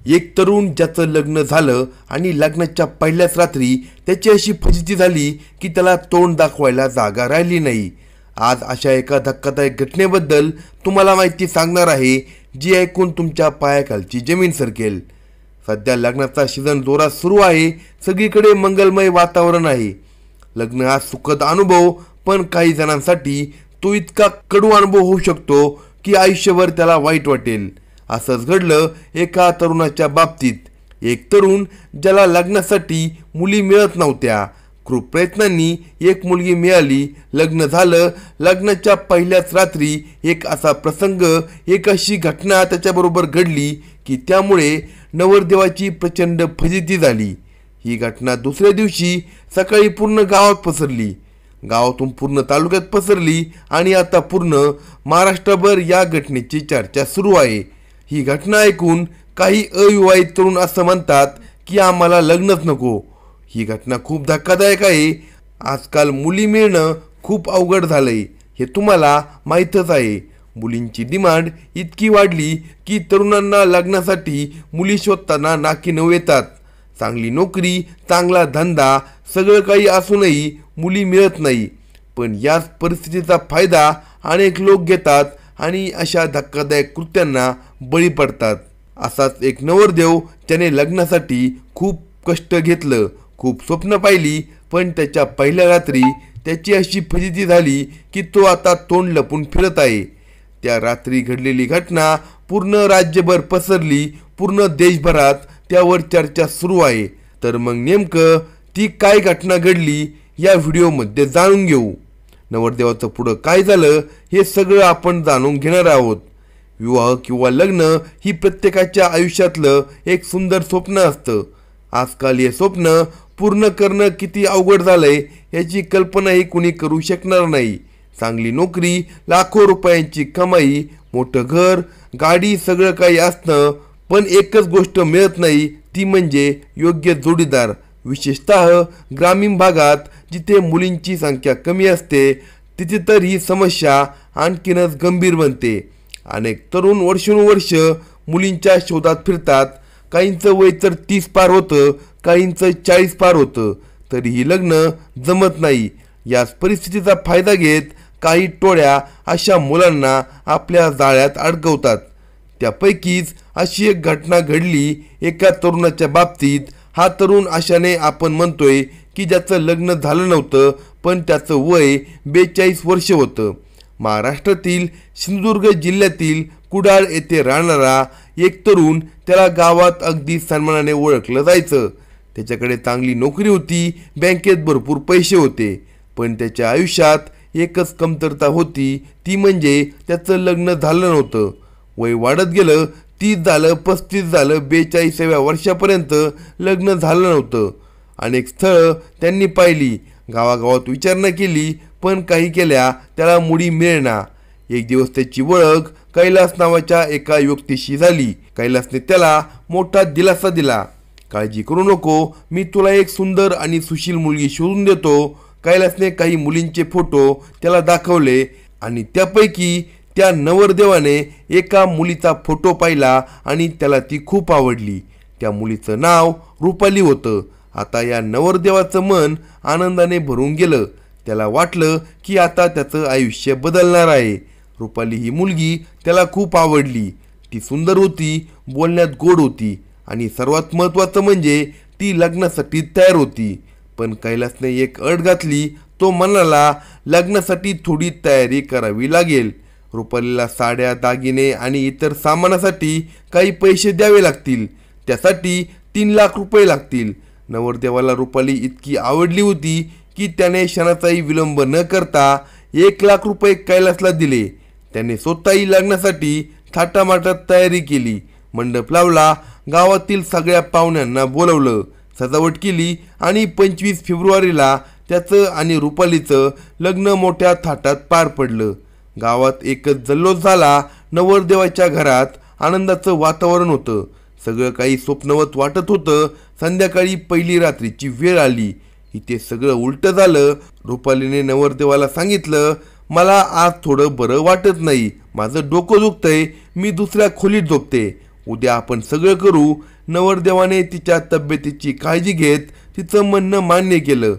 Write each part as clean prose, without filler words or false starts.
एक तरुण ज्याचं लग्न झालं आणि लग्नाच्या पहिल्याच रात्री त्याची अशी फजिती झाली की त्याला तोंड दाखवायला जागा राहिली नाही। आज अशा एका धक्कादायक घटनेबद्दल तुम्हाला माहिती सांगणार आहे, जी ऐकून तुमच्या पायाखालची जमीन सरकेल। सध्या लग्नाचा सीझन जोरात सुरू आहे, सगळीकडे मंगलमय वातावरण आहे। लग्न हा सुखद अनुभव, पण काही जणांसाठी तो इतका कडू अनुभव होऊ शकतो की आयुष्यभर त्याला वाईट वाटेल। असंच घडलं एका तरुणाच्या बाबतीत। एक तरुण ज्याला लग्नासाठी मुली मिळत नव्हत्या, खूप प्रयत्नांनी एक मुलगी मिळाली, लग्न झालं। लग्नाच्या पहिल्याच रात्री एक असा प्रसंग, एक अशी घटना त्याच्याबरोबर घडली की त्यामुळे नवरदेवाची प्रचंड फजिती झाली। ही घटना दुसऱ्या दिवशी सकाळी पूर्ण गावात पसरली, गावातून पूर्ण तालुक्यात पसरली आणि आता पूर्ण महाराष्ट्रभर या घटनेची चर्चा सुरू आहे। ही घटना ऐकून काही अविवाहित तरुण असं म्हणतात की आम्हाला लग्नच नको। ही घटना खूप धक्कादायक आहे। आजकाल मुली मिळणं खूप अवघड झालंय, हे तुम्हाला माहीतच आहे। मुलींची डिमांड इतकी वाढली की तरुणांना लग्नासाठी मुली शोधताना नाकी नऊ येतात। चांगली नोकरी, चांगला धंदा, सगळं काही असूनही मुली मिळत नाही। पण याच परिस्थितीचा फायदा अनेक लोक घेतात आणि अशा धक्कादायक कृत्यांना बळी पडतात। असाच एक नवरदेव, त्याने लग्नासाठी खूप कष्ट घेतलं, खूप स्वप्न पाहिली, पण त्याच्या पहिल्या रात्री त्याची अशी फजिती झाली की तो आता तोंड लपून फिरत आहे। त्या रात्री घडलेली घटना पूर्ण राज्यभर पसरली, पूर्ण देशभरात त्यावर चर्चा सुरू आहे। तर मग नेमकं ती काय घटना घडली या व्हिडिओमध्ये जाणून घेऊ। नवरदेवाचं पुढं काय झालं हे सगळं आपण जाणून घेणार आहोत। विवाह किंवा लग्न ही प्रत्येकाच्या आयुष्यातलं एक सुंदर स्वप्न असतं। आजकाल हे स्वप्न पूर्ण करणं किती अवघड झालंय याची कल्पनाही कुणी करू शकणार नाही। चांगली नोकरी, लाखो रुपयांची कमाई, मोठं घर, गाडी, सगळं काही असणं, पण एकच गोष्ट मिळत नाही, ती म्हणजे योग्य जोडीदार। विशेषतः ग्रामीण भागात जिथे मुलींची संख्या कमी असते, तिथे तर ही समस्या आणखीनच गंभीर बनते। अनेक तरुण वर्षानुवर्ष मुलींच्या शोधात फिरतात। काहींचं वय तर 30 पार होतं, काहींचं 40 पार होतं, तरीही लग्न जमत नाही। याच परिस्थितीचा फायदा घेत काही टोळ्या अशा मुलांना आपल्या जाळ्यात अडकवतात। त्यापैकीच अशी एक घटना घडली एका तरुणाच्या बाबतीत। हा तरुण अशाने आपण म्हणतोय की ज्याचं लग्न झालं नव्हतं, पण त्याचं वय 42 वर्ष होतं। महाराष्ट्रातील सिंधुदुर्ग जिल्ह्यातील कुडाळ येथे राहणारा एक तरुण, त्याला गावात अगदी सन्मानाने ओळखलं जायचं। त्याच्याकडे चांगली नोकरी होती, बँकेत भरपूर पैसे होते, पण त्याच्या आयुष्यात एकच कमतरता होती, ती म्हणजे त्याचं लग्न झालं नव्हतं। वय वाढत गेलं, 30 झालं, 35 झालं, 42व्या वर्षापर्यंत लग्न झालं नव्हतं। अनेक स्थळं त्यांनी पाहिली, गावागावात विचारणा केली, पण काही केल्या त्याला मुली मिळेना। एक दिवस त्याची ओळख कैलास नावाच्या एका व्यक्तीशी झाली। कैलासने त्याला मोठा दिलासा दिला, काळजी करू नको, मी तुला एक सुंदर आणि सुशील मुलगी शोधून देतो। कैलासने काही मुलींचे फोटो त्याला दाखवले आणि त्यापैकी त्या नवरदेवाने एका मुलीचा फोटो पाहिला आणि त्याला ती खूप आवडली। त्या मुलीचं नाव रुपाली होतं। आता या नवरदेवाचं मन आनंदाने भरून गेलं। त्याला वाटलं की आता त्याचं आयुष्य बदलणार आहे। रुपाली ही मुलगी त्याला खूप आवडली। ती सुंदर होती, बोलण्यात गोड होती आणि सर्वात महत्त्वाचं म्हणजे ती लग्नासाठी तयार होती। पण कैलासने एक अट घातली। तो म्हणाला, लग्नासाठी थोडी तयारी करावी लागेल। रुपालीला साड्या, दागिने आणि इतर सामानासाठी काही पैसे द्यावे लागतील, त्यासाठी 3 लाख रुपये लागतील। नवरदेवाला रुपाली इतकी आवडली होती की त्याने क्षणाचाही विलंब न करता 1 लाख रुपये कैलासला दिले। त्याने स्वतःही लग्नासाठी थाटामाटात तयारी केली, मंडप लावला, गावातील सगळ्या पाहुण्यांना बोलवलं, सजावट केली आणि 25 फेब्रुवारीला त्याचं आणि रुपालीचं लग्न मोठ्या थाटात पार पडलं। गावात एकच जल्लोष झाला। नवरदेवाच्या घरात आनंदाचं वातावरण होतं, सगळं काही स्वप्नवत वाटत होतं। संध्याकाळी पहिली रात्रीची वेळ आली, इथे सगळं उलटं झालं। रुपालीने नवरदेवाला सांगितलं, मला आज थोडं बरं वाटत नाही, माझं डोकं दुखतंय, मी दुसऱ्या खोलीत झोपते, उद्या आपण सगळं करू. नवरदेवाने तिच्या तब्येतीची काळजी घेत तिचं म्हणणं मान्य केलं.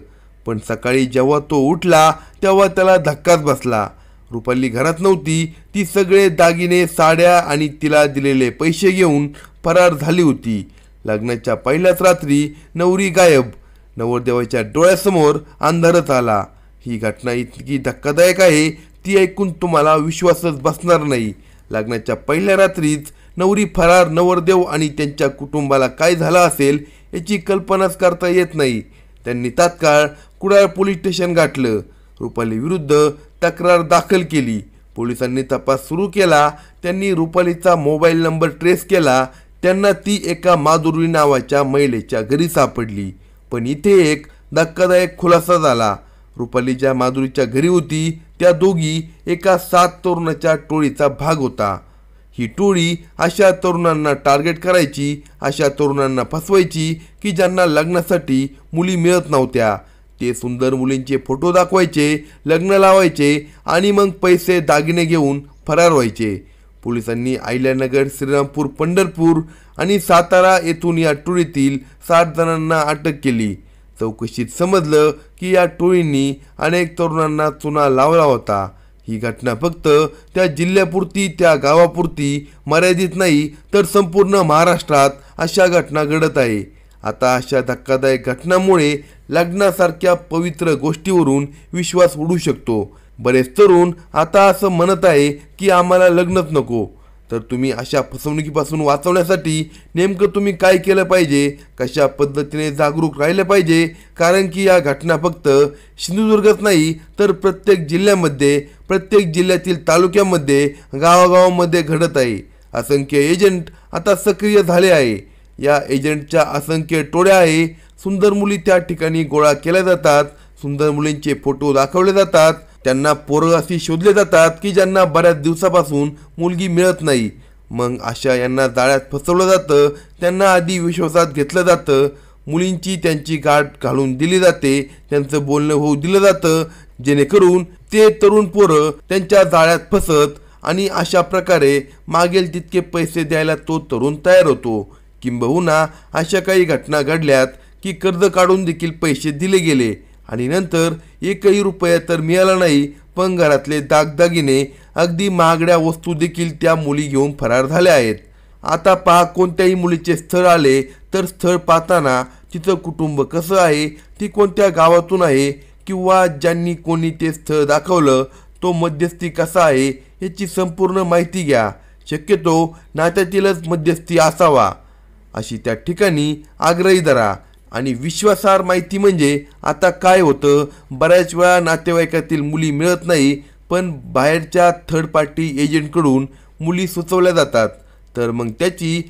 पण सकाळी जेव्हा तो उठला तेव्हा त्याला धक्काच बसला. रुपाली घरात नव्हती. ती सगळे दागिने, साड्या आणि तिला दिलेले पैसे घेऊन फरार झाली होती. लग्नाच्या पहिल्याच रात्री नवरी गायब. नवरदेवाच्या डोळ्यासमोर अंधारच आला. ही घटना इतकी धक्कादायक आहे ती ऐकून तुम्हाला विश्वासच बसणार नाही. लग्नाच्या पहिल्या रात्रीच नवरी फरार. नवरदेव आणि त्यांच्या कुटुंबाला काय झालं असेल याची कल्पनाच करता येत नाही. त्यांनी तात्काळ कुडाळ पोलीस स्टेशन गाठलं. रुपाली विरुद्ध तक्रार दाखल केली. पोलिसांनी तपास सुरू केला. त्यांनी रुपालीचा मोबाईल नंबर ट्रेस केला. त्यांना ती एका माधुरी नावाच्या महिलेच्या घरी सापडली. पण इथे एक धक्कादायक खुलासा झाला. रुपाली ज्या माधुरीच्या घरी होती त्या दोघी एका 7 तरुणाच्या टोळीचा भाग होता. ही टोळी अशा तरुणांना टार्गेट करायची, अशा तरुणांना फसवायची की ज्यांना लग्नासाठी मुली मिळत नव्हत्या. ते सुंदर मुलींचे फोटो दाखवायचे, लग्न लावायचे आणि मग पैसे दागिने घेऊन फरार व्हायचे. पोलिसांनी अहिल्यानगर, श्रीरामपूर, पंढरपूर आणि सातारा येथून या टोळीतील 7 जणांना अटक केली. चौकशीत समजलं की या टोळींनी अनेक तरुणांना चुना लावला होता. ही घटना फक्त त्या जिल्ह्यापुरती, त्या गावापुरती मर्यादित नाही तर संपूर्ण महाराष्ट्रात अशा घटना घडत आहे. आता अशा धक्कादायक घटनांमुळे लग्नासारख्या पवित्र गोष्टीवरून विश्वास उडू शकतो. बरेच तरुण आता असं म्हणत आहे की आम्हाला लग्नच नको. तर तुम्ही अशा फसवणुकीपासून वाचवण्यासाठी नेमकं तुम्ही काय केलं पाहिजे, कशा पद्धतीने जागरूक राहिलं पाहिजे? कारण की या घटना फक्त सिंधुदुर्गच नाही तर प्रत्येक जिल्ह्यामध्ये, प्रत्येक जिल्ह्यातील तालुक्यामध्ये, गावागावामध्ये घडत आहे. असंख्य एजंट आता सक्रिय झाले आहे. या एजंटच्या असंख्य टोळ्या आहे. सुंदर मुली त्या ठिकाणी गोळा केल्या जातात. सुंदर मुलींचे फोटो दाखवले जातात. त्यांना पोरं अशी शोधले जातात की ज्यांना बऱ्याच दिवसापासून मुलगी मिळत नाही. मग अशा यांना जाळ्यात फसवलं जातं. त्यांना आधी विश्वासात घेतलं जातं. मुलींची त्यांची गाठ घालून दिली जाते. त्यांचं बोलणं होऊ दिलं जातं जेणेकरून ते तरुण पोरं त्यांच्या जाळ्यात फसत आणि अशा प्रकारे मागेल तितके पैसे द्यायला तो तरुण तयार होतो. किंबहुना अशा काही घटना घडल्यात की कर्ज काढून देखील पैसे दिले गेले आणि नंतर एकही रुपया तर मिळाला नाही, पण घरातले दागदागिने, अगदी महागड्या वस्तू देखील त्या मुली घेऊन फरार झाल्या आहेत. आता पहा, कोणत्याही मुलीचे स्थळ आले तर स्थळ पाहताना तिचं कुटुंब कसं आहे, ती कोणत्या गावातून आहे किंवा ज्यांनी कोणी ते स्थळ दाखवलं तो मध्यस्थी कसा आहे याची संपूर्ण माहिती घ्या. शक्यतो नात्यातीलच मध्यस्थी असावा अशी त्या ठिकाणी आग्रही धरा. आणि विश्वासार्ह माहिती म्हणजे आता काय होतं, बऱ्याच वेळा नातेवाईकातील मुली मिळत नाही पण बाहेरच्या थर्ड पार्टी एजंटकडून मुली सुचवल्या जातात. तर मग त्याची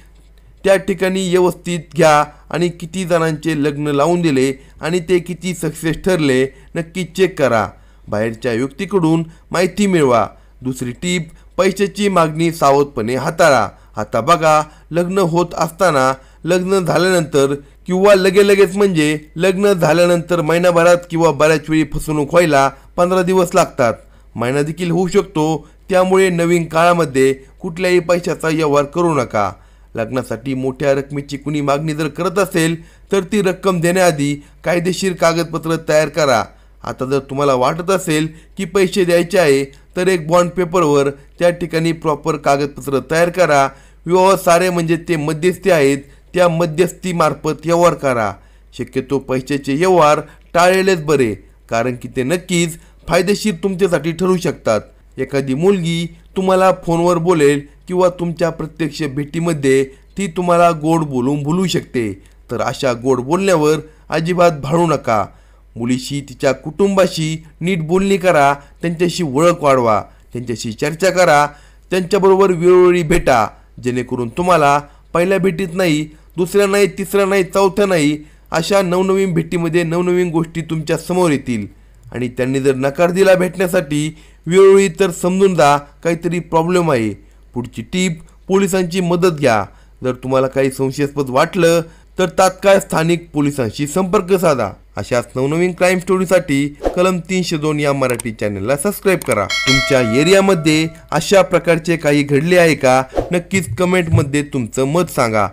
त्या ठिकाणी व्यवस्थित घ्या आणि किती जणांचे लग्न लावून दिले आणि ते किती सक्सेस ठरले नक्की चेक करा. बाहेरच्या व्यक्तीकडून माहिती मिळवा. दुसरी टीप, पैशाची मागणी सावधपणे हाताळा. आता बघा, लग्न होत असताना, लग्न झाल्यानंतर किंवा लगेच म्हणजे लग्न झाल्यानंतर महिनाभरात किंवा बऱ्याच वेळी फसवणूक व्हायला 15 दिवस लागतात. महिना देखील होऊ शकतो. त्यामुळे नवीन काळामध्ये कुठल्याही पैशाचा व्यवहार करू नका. लग्नासाठी मोठ्या रकमेची कुणी मागणी जर करत असेल तर ती रक्कम देण्याआधी कायदेशीर कागदपत्र तयार करा. आता जर तुम्हाला वाटत असेल की पैसे द्यायचे आहे तर एक बॉन्ड पेपरवर त्या ठिकाणी प्रॉपर कागदपत्र तयार करा. विवाह सारे म्हणजे ते मध्यस्थी आहेत, त्या मध्यस्थीमार्फत व्यवहार करा. शक्यतो पैशाचे व्यवहार टाळलेच बरे, कारण की ते नक्कीच फायदेशीर तुमच्यासाठी ठरू शकतात. एखादी मुलगी तुम्हाला फोनवर बोलेल किंवा तुमच्या प्रत्यक्ष भेटीमध्ये ती तुम्हाला गोड बोलून भुलू शकते. तर अशा गोड बोलण्यावर अजिबात भाळू नका. मुलीशी, तिच्या कुटुंबाशी नीट बोलणी करा. त्यांच्याशी ओळख वाढवा. त्यांच्याशी चर्चा करा. त्यांच्याबरोबर वेळोवेळी भेटा. जेणेकरून तुम्हाला पहिल्या भेटीत नाही, दुसऱ्या नाही, तिसऱ्या नाही, चौथ्या नाही, अशा नवनवीन भेटीमध्ये नवनवीन गोष्टी तुमच्या समोर येतील. आणि त्यांनी जर नकार दिला भेटण्यासाठी वेळोवेळी तर समजून जा काहीतरी प्रॉब्लेम आहे. पुढची टीप, पोलिसांची मदत घ्या. जर तुम्हाला काही संशयास्पद वाटलं तर तात्काळ स्थानिक पोलिसांशी संपर्क साधा. अशाच नवनवीन क्राईम स्टोरीसाठी कलम 302 या मराठी चॅनलला सबस्क्राईब करा। तुमच्या एरियामध्ये अशा प्रकारचे काही घडले आहे का? नक्कीच कमेंटमध्ये तुमचं मत सांगा।